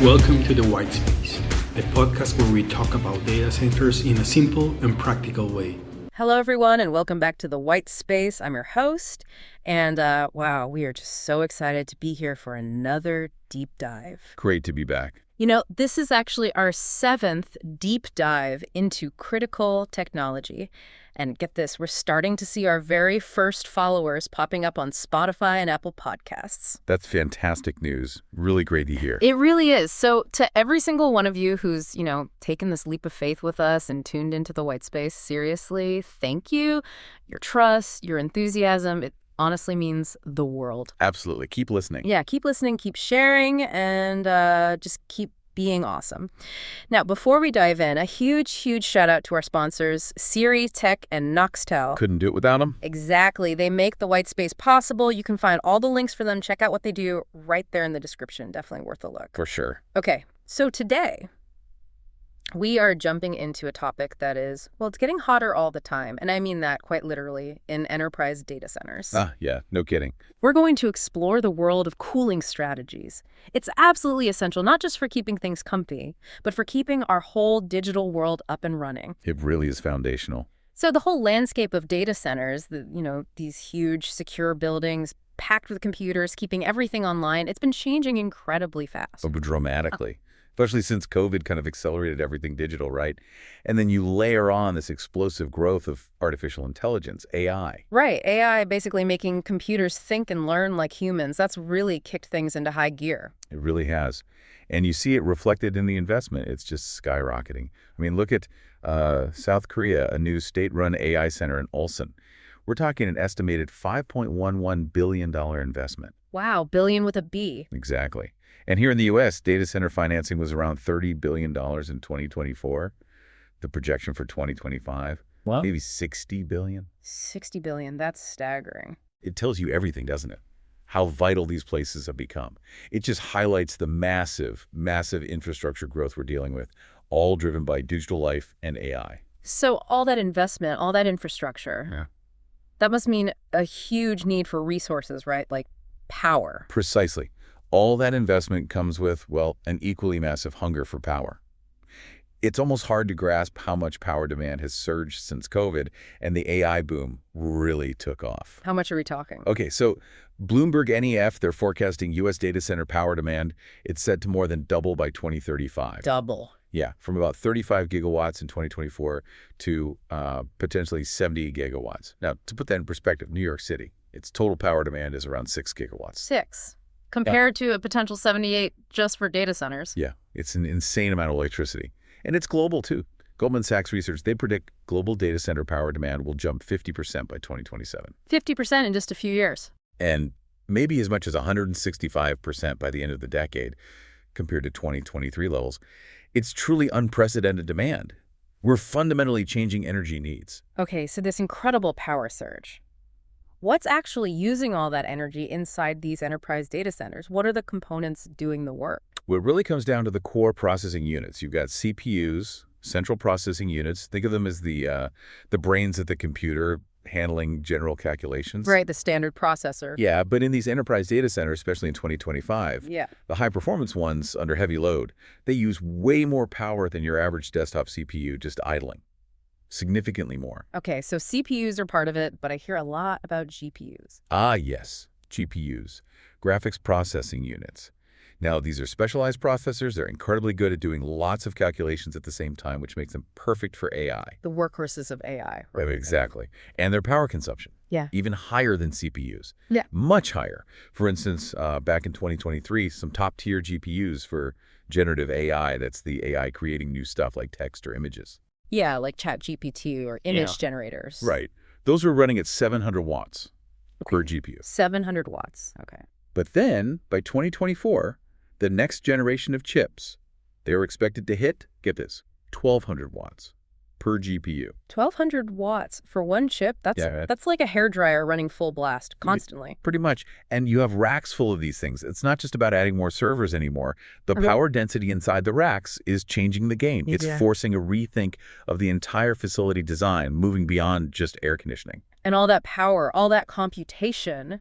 Welcome to The White Space, a podcast where we talk about data centers in a simple and practical way. Hello, everyone, and welcome back to The White Space. I'm your host, and wow, we are just so excited to be here for another deep dive. Great to be back. You know, this is actually our 7th deep dive into critical technology. And get this, we're starting to see our very first followers popping up on Spotify and Apple Podcasts. That's fantastic news. Really great to hear. It really is. So to every single one of you who's, taken this leap of faith with us and tuned into the white space, seriously, thank you. Your trust, your enthusiasm, it honestly means the world. Absolutely. Keep listening. Yeah, keep listening, keep sharing, and just keep being awesome. Now, before we dive in, a huge shout out to our sponsors, Siri, Tech, and Noxtel. Couldn't do it without them. Exactly. They make the white space possible. You can find all the links for them. Check out what they do right there in the description. Definitely worth a look. For sure. Okay, so today we are jumping into a topic that is, well, it's getting hotter all the time. And I mean that quite literally in enterprise data centers. Yeah, no kidding. We're going to explore the world of cooling strategies. It's absolutely essential, not just for keeping things comfy, but for keeping our whole digital world up and running. It really is foundational. So the whole landscape of data centers, these huge, secure buildings packed with computers, keeping everything online, it's been changing incredibly fast. Dramatically. Especially since COVID kind of accelerated everything digital, right? And then you layer on this explosive growth of artificial intelligence, AI. Right. AI basically making computers think and learn like humans. That's really kicked things into high gear. It really has. And you see it reflected in the investment. It's just skyrocketing. I mean, look at South Korea, a new state-run AI center in Ulsan. We're talking an estimated $5.11 billion investment. Wow, billion with a B. Exactly. And here in the U.S., data center financing was around $30 billion in 2024. The projection for 2025, maybe $60 billion. $60 billion, that's staggering. It tells you everything, doesn't it? How vital these places have become. It just highlights the massive infrastructure growth we're dealing with, all driven by digital life and AI. So all that investment, all that infrastructure, that must mean a huge need for resources, right? Like power. Precisely. All that investment comes with, well, an equally massive hunger for power. It's almost hard to grasp how much power demand has surged since COVID, and the AI boom really took off. How much are we talking? Okay, so Bloomberg NEF, they're forecasting U.S. data center power demand. It's set to more than double by 2035. Double. Yeah, from about 35 gigawatts in 2024 to potentially 70 gigawatts. Now, to put that in perspective, New York City, its total power demand is around 6 gigawatts. 6. Compared to a potential 78 just for data centers. Yeah, it's an insane amount of electricity. And it's global, too. Goldman Sachs Research, they predict global data center power demand will jump 50% by 2027. 50% in just a few years. And maybe as much as 165% by the end of the decade, compared to 2023 levels. It's truly unprecedented demand. We're fundamentally changing energy needs. Okay, so this incredible power surge. What's actually using all that energy inside these enterprise data centers? What are the components doing the work? Well, it really comes down to the core processing units. You've got CPUs, central processing units. Think of them as the brains of the computer handling general calculations. Right, the standard processor. Yeah, but in these enterprise data centers, especially in 2025, the high-performance ones under heavy load, they use way more power than your average desktop CPU just idling. Significantly more. Okay, so CPUs are part of it, but I hear a lot about GPUs. Ah, yes, GPUs, graphics processing units. Now, these are specialized processors. They're incredibly good at doing lots of calculations at the same time, which makes them perfect for AI. The workhorses of AI. Right? Exactly. And their power consumption. Yeah. Even higher than CPUs. Yeah. Much higher. For instance, back in 2023, some top-tier GPUs for generative AI, that's the AI creating new stuff like text or images. Yeah, like ChatGPT or image generators. Right. Those were running at 700 watts per GPU. 700 watts. Okay. But then, by 2024, the next generation of chips, they were expected to hit, get this, 1,200 watts per GPU. 1,200 watts for one chip? That's like a hairdryer running full blast constantly. Pretty much. And you have racks full of these things. It's not just about adding more servers anymore. The power density inside the racks is changing the game. It's forcing a rethink of the entire facility design, moving beyond just air conditioning. And all that power, all that computation,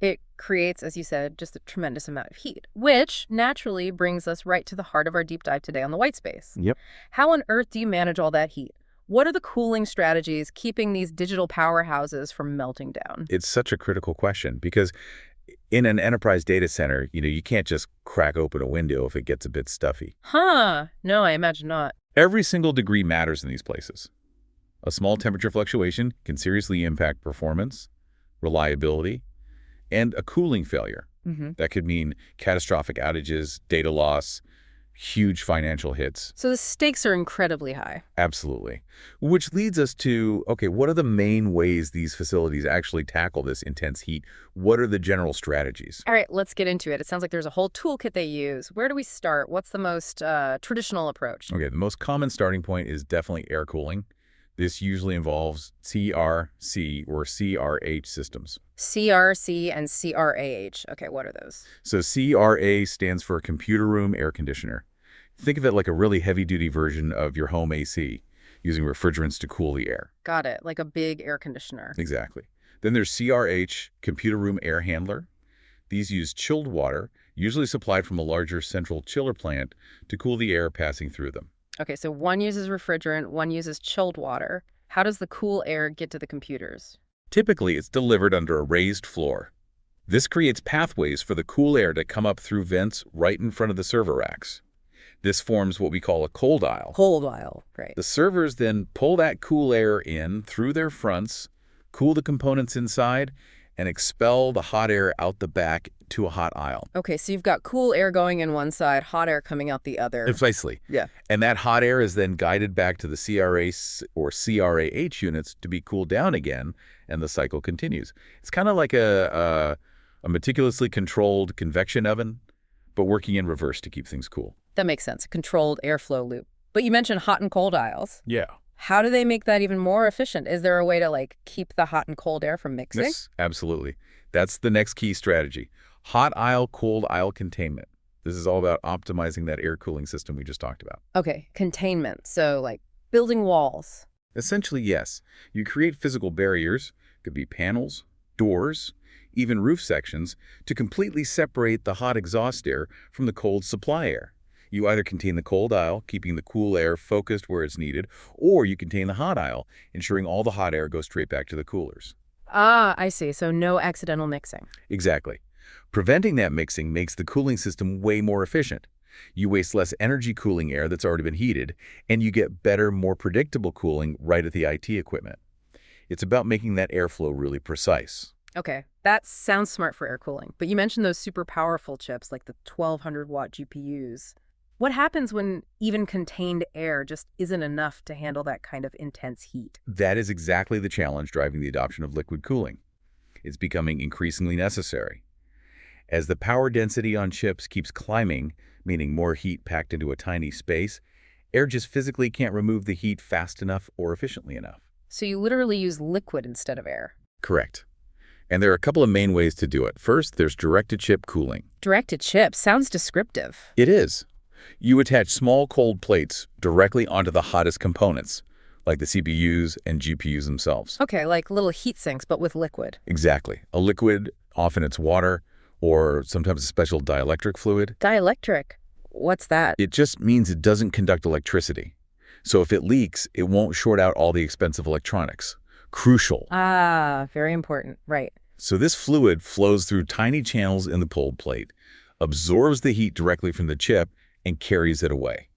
it creates, as you said, just a tremendous amount of heat, which naturally brings us right to the heart of our deep dive today on the white space. Yep. How on earth do you manage all that heat? What are the cooling strategies keeping these digital powerhouses from melting down? It's such a critical question because in an enterprise data center, you can't just crack open a window if it gets a bit stuffy. Huh. No, I imagine not. Every single degree matters in these places. A small temperature fluctuation can seriously impact performance, reliability, and a cooling failure. That could mean catastrophic outages, data loss, huge financial hits. So the stakes are incredibly high. Absolutely. Which leads us to, okay, what are the main ways these facilities actually tackle this intense heat? What are the general strategies? All right, let's get into it. It sounds like there's a whole toolkit they use. Where do we start? What's the most traditional approach? Okay, the most common starting point is definitely air cooling. This usually involves CRC or CRH systems. CRC and CRAH. Okay, what are those? So CRA stands for computer room air conditioner. Think of it like a really heavy-duty version of your home AC, using refrigerants to cool the air. Got it, like a big air conditioner. Exactly. Then there's CRH, computer room air handler. These use chilled water, usually supplied from a larger central chiller plant, to cool the air passing through them. Okay, so one uses refrigerant, one uses chilled water. How does the cool air get to the computers? Typically, it's delivered under a raised floor. This creates pathways for the cool air to come up through vents right in front of the server racks. This forms what we call a cold aisle. Cold aisle, right. The servers then pull that cool air in through their fronts, cool the components inside, and expel the hot air out the back to a hot aisle. Okay, so you've got cool air going in one side, hot air coming out the other. Precisely. Yeah. And that hot air is then guided back to the CRA or CRAH units to be cooled down again, and the cycle continues. It's kind of like a meticulously controlled convection oven, but working in reverse to keep things cool. That makes sense. A controlled airflow loop. But you mentioned hot and cold aisles. Yeah. How do they make that even more efficient? Is there a way to, keep the hot and cold air from mixing? Yes, absolutely. That's the next key strategy. Hot aisle, cold aisle containment. This is all about optimizing that air cooling system we just talked about. Okay, containment. So, building walls. Essentially, yes. You create physical barriers, could be panels, doors, even roof sections, to completely separate the hot exhaust air from the cold supply air. You either contain the cold aisle, keeping the cool air focused where it's needed, or you contain the hot aisle, ensuring all the hot air goes straight back to the coolers. Ah, I see. So no accidental mixing. Exactly. Preventing that mixing makes the cooling system way more efficient. You waste less energy cooling air that's already been heated, and you get better, more predictable cooling right at the IT equipment. It's about making that airflow really precise. Okay, that sounds smart for air cooling. But you mentioned those super powerful chips, like the 1200-watt GPUs. What happens when even contained air just isn't enough to handle that kind of intense heat? That is exactly the challenge driving the adoption of liquid cooling. It's becoming increasingly necessary. As the power density on chips keeps climbing, meaning more heat packed into a tiny space, air just physically can't remove the heat fast enough or efficiently enough. So you literally use liquid instead of air. Correct. And there are a couple of main ways to do it. First, there's direct-to-chip cooling. Direct-to-chip sounds descriptive. It is. You attach small cold plates directly onto the hottest components, like the CPUs and GPUs themselves. Okay, like little heat sinks, but with liquid. Exactly. A liquid, often it's water, or sometimes a special dielectric fluid. Dielectric? What's that? It just means it doesn't conduct electricity. So if it leaks, it won't short out all the expensive electronics. Crucial. Ah, very important. Right. So this fluid flows through tiny channels in the cold plate, absorbs the heat directly from the chip, and carries it away.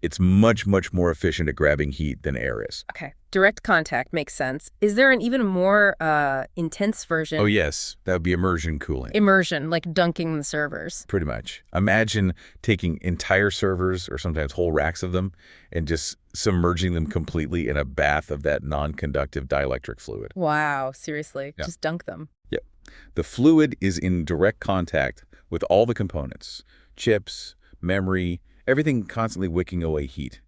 It's much, much more efficient at grabbing heat than air is. Okay. Direct contact makes sense. Is there an even more intense version? Oh, yes. That would be immersion cooling. Immersion, like dunking the servers. Pretty much. Imagine taking entire servers, or sometimes whole racks of them, and just submerging them completely in a bath of that non-conductive dielectric fluid. Wow, seriously. Yeah. Just dunk them. Yep. The fluid is in direct contact with all the components, chips, memory, everything constantly wicking away heat.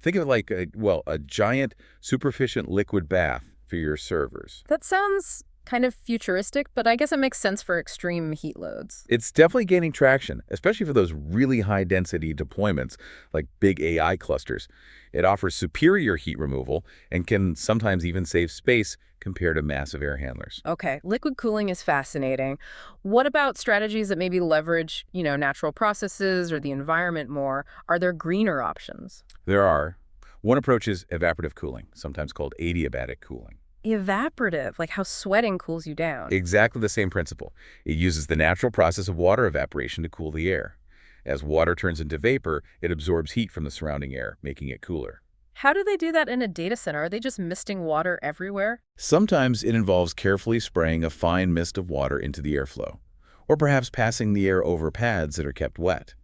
Think of it like a giant, super efficient liquid bath for your servers. That sounds kind of futuristic, but I guess it makes sense for extreme heat loads. It's definitely gaining traction, especially for those really high-density deployments like big AI clusters. It offers superior heat removal and can sometimes even save space compared to massive air handlers. Okay, liquid cooling is fascinating. What about strategies that maybe leverage, natural processes or the environment more? Are there greener options? There are. One approach is evaporative cooling, sometimes called adiabatic cooling. Evaporative, like how sweating cools you down. Exactly the same principle. It uses the natural process of water evaporation to cool the air. As water turns into vapor, it absorbs heat from the surrounding air, making it cooler. How do they do that in a data center? Are they just misting water everywhere? Sometimes it involves carefully spraying a fine mist of water into the airflow, or perhaps passing the air over pads that are kept wet.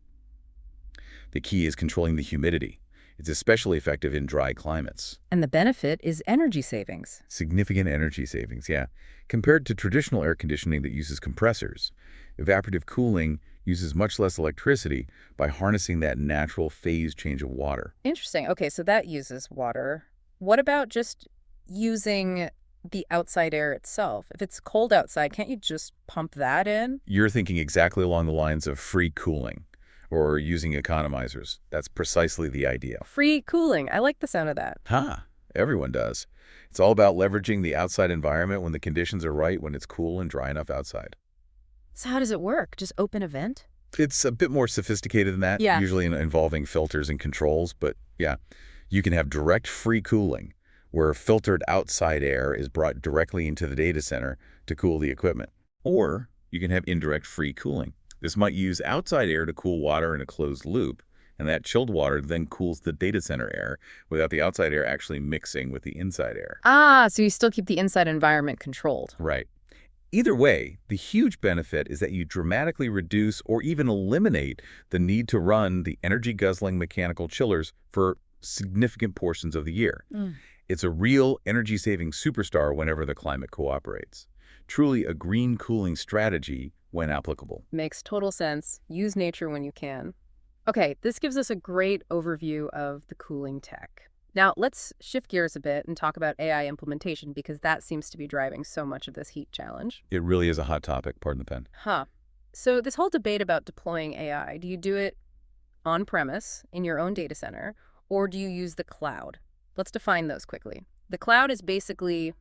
The key is controlling the humidity. It's especially effective in dry climates. And the benefit is energy savings. Significant energy savings, yeah. Compared to traditional air conditioning that uses compressors, evaporative cooling uses much less electricity by harnessing that natural phase change of water. Interesting. Okay, so that uses water. What about just using the outside air itself? If it's cold outside, can't you just pump that in? You're thinking exactly along the lines of free cooling or using economizers. That's precisely the idea. Free cooling. I like the sound of that. Everyone does. It's all about leveraging the outside environment when the conditions are right, when it's cool and dry enough outside. So how does it work? Just open a vent? It's a bit more sophisticated than that, Yeah. usually involving filters and controls, but yeah, you can have direct free cooling, where filtered outside air is brought directly into the data center to cool the equipment. Or you can have indirect free cooling. This might use outside air to cool water in a closed loop, and that chilled water then cools the data center air without the outside air actually mixing with the inside air. So you still keep the inside environment controlled. Right. Either way, the huge benefit is that you dramatically reduce or even eliminate the need to run the energy-guzzling mechanical chillers for significant portions of the year. It's a real energy-saving superstar whenever the climate cooperates. Truly a green cooling strategy when applicable. Makes total sense. Use nature when you can. Okay, this gives us a great overview of the cooling tech. Now, let's shift gears a bit and talk about AI implementation because that seems to be driving so much of this heat challenge. It really is a hot topic, pardon the pen. So this whole debate about deploying AI, do you do it on-premise in your own data center, or do you use the cloud? Let's define those quickly. The cloud is basically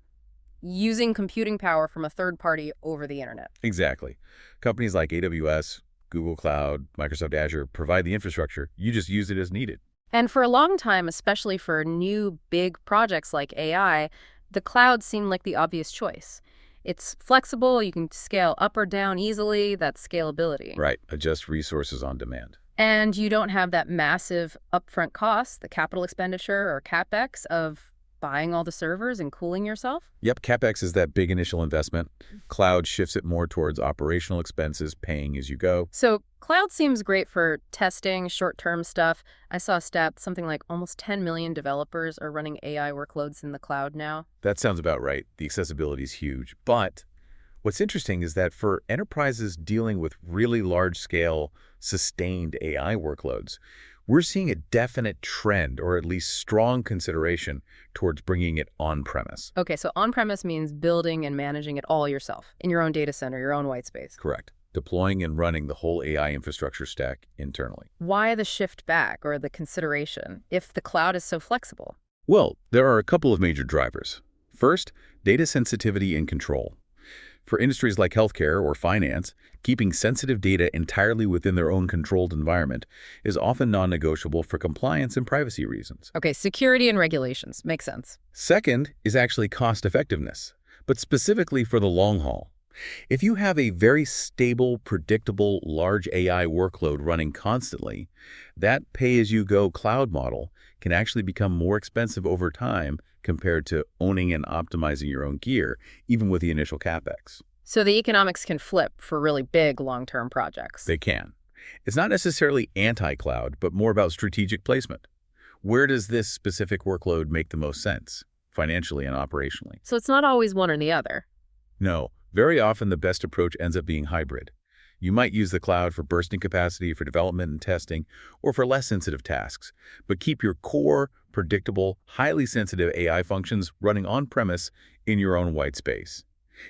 using computing power from a third party over the internet. Exactly. Companies like AWS, Google Cloud, Microsoft Azure provide the infrastructure. You just use it as needed. And for a long time, especially for new big projects like AI, the cloud seemed like the obvious choice. It's flexible, you can scale up or down easily, that's scalability. Right. Adjust resources on demand. And you don't have that massive upfront cost, the capital expenditure or CapEx of buying all the servers and cooling yourself? Yep, CapEx is that big initial investment. Cloud shifts it more towards operational expenses, paying as you go. So cloud seems great for testing, short-term stuff. I saw a stat, something like almost 10 million developers are running AI workloads in the cloud now. That sounds about right. The accessibility is huge. But what's interesting is that for enterprises dealing with really large-scale, sustained AI workloads, we're seeing a definite trend, or at least strong consideration, towards bringing it on-premise. Okay, so on-premise means building and managing it all yourself, in your own data center, your own white space. Correct. Deploying and running the whole AI infrastructure stack internally. Why the shift back, or the consideration, if the cloud is so flexible? Well, there are a couple of major drivers. First, data sensitivity and control. For industries like healthcare or finance, keeping sensitive data entirely within their own controlled environment is often non-negotiable for compliance and privacy reasons. Okay, security and regulations. Makes sense. Second is actually cost effectiveness, but specifically for the long haul. If you have a very stable, predictable, large AI workload running constantly, that pay-as-you-go cloud model can actually become more expensive over time compared to owning and optimizing your own gear, even with the initial CapEx. So the economics can flip for really big long-term projects. They can. It's not necessarily anti-cloud, but more about strategic placement. Where does this specific workload make the most sense, financially and operationally? So it's not always one or the other. No, very often the best approach ends up being hybrid. You might use the cloud for bursting capacity for development and testing, or for less sensitive tasks, but keep your core, predictable, highly sensitive AI functions running on-premise in your own white space.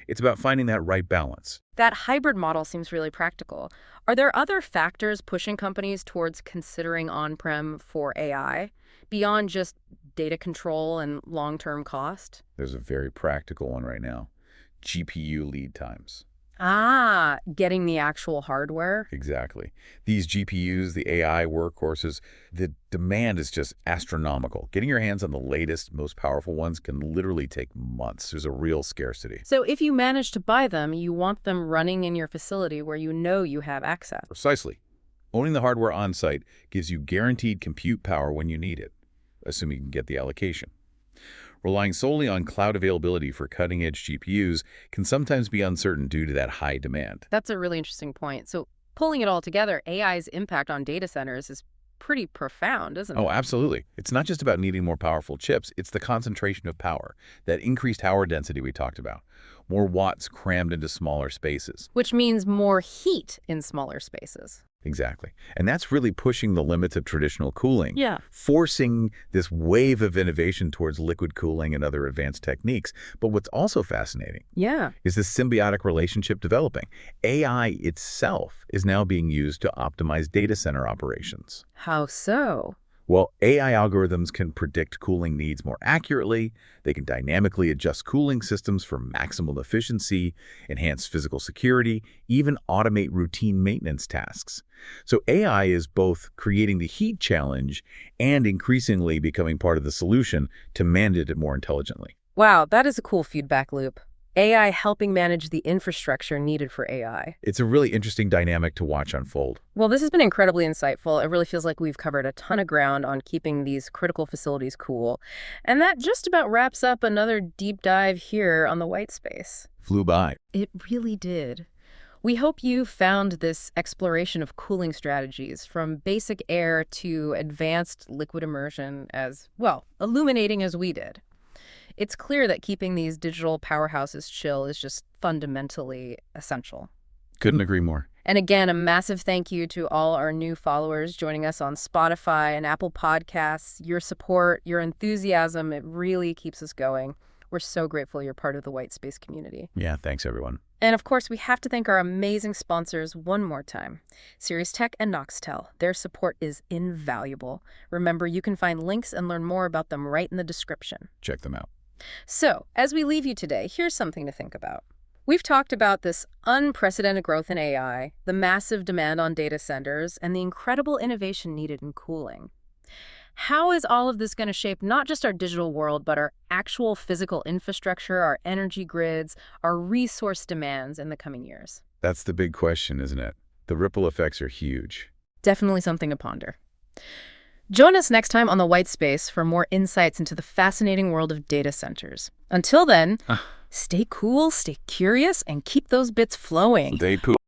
It's about finding that right balance. That hybrid model seems really practical. Are there other factors pushing companies towards considering on-prem for AI, beyond just data control and long-term cost? There's a very practical one right now. GPU lead times. Ah, getting the actual hardware? Exactly. These GPUs, the AI workhorses, the demand is just astronomical. Getting your hands on the latest, most powerful ones can literally take months. There's a real scarcity. So if you manage to buy them, you want them running in your facility where you know you have access. Precisely. Owning the hardware on-site gives you guaranteed compute power when you need it, assuming you can get the allocation. Relying solely on cloud availability for cutting-edge GPUs can sometimes be uncertain due to that high demand. That's a really interesting point. So pulling it all together, AI's impact on data centers is pretty profound, isn't it? Oh, absolutely. It's not just about needing more powerful chips, it's the concentration of power, that increased power density we talked about. More watts crammed into smaller spaces. Which means more heat in smaller spaces. Exactly. And that's really pushing the limits of traditional cooling. Yeah. Forcing this wave of innovation towards liquid cooling and other advanced techniques. But what's also fascinating is this symbiotic relationship developing. AI itself is now being used to optimize data center operations. How so? Well, AI algorithms can predict cooling needs more accurately. They can dynamically adjust cooling systems for maximal efficiency, enhance physical security, even automate routine maintenance tasks. So AI is both creating the heat challenge and increasingly becoming part of the solution to manage it more intelligently. Wow, that is a cool feedback loop. AI helping manage the infrastructure needed for AI. It's a really interesting dynamic to watch unfold. Well, this has been incredibly insightful. It really feels like we've covered a ton of ground on keeping these critical facilities cool. And that just about wraps up another deep dive here on the white space. Flew by. It really did. We hope you found this exploration of cooling strategies, from basic air to advanced liquid immersion, as, well, illuminating as we did. It's clear that keeping these digital powerhouses chill is just fundamentally essential. Couldn't agree more. And again, a massive thank you to all our new followers joining us on Spotify and Apple Podcasts. Your support, your enthusiasm, it really keeps us going. We're so grateful you're part of the white space community. Yeah, thanks everyone. And of course, we have to thank our amazing sponsors one more time. Sirius Tech and Noxtel. Their support is invaluable. Remember, you can find links and learn more about them right in the description. Check them out. So, as we leave you today, here's something to think about. We've talked about this unprecedented growth in AI, the massive demand on data centers, and the incredible innovation needed in cooling. How is all of this going to shape not just our digital world, but our actual physical infrastructure, our energy grids, our resource demands in the coming years? That's the big question, isn't it? The ripple effects are huge. Definitely something to ponder. Join us next time on The White Space for more insights into the fascinating world of data centers. Until then, stay cool, stay curious, and keep those bits flowing. Stay cool.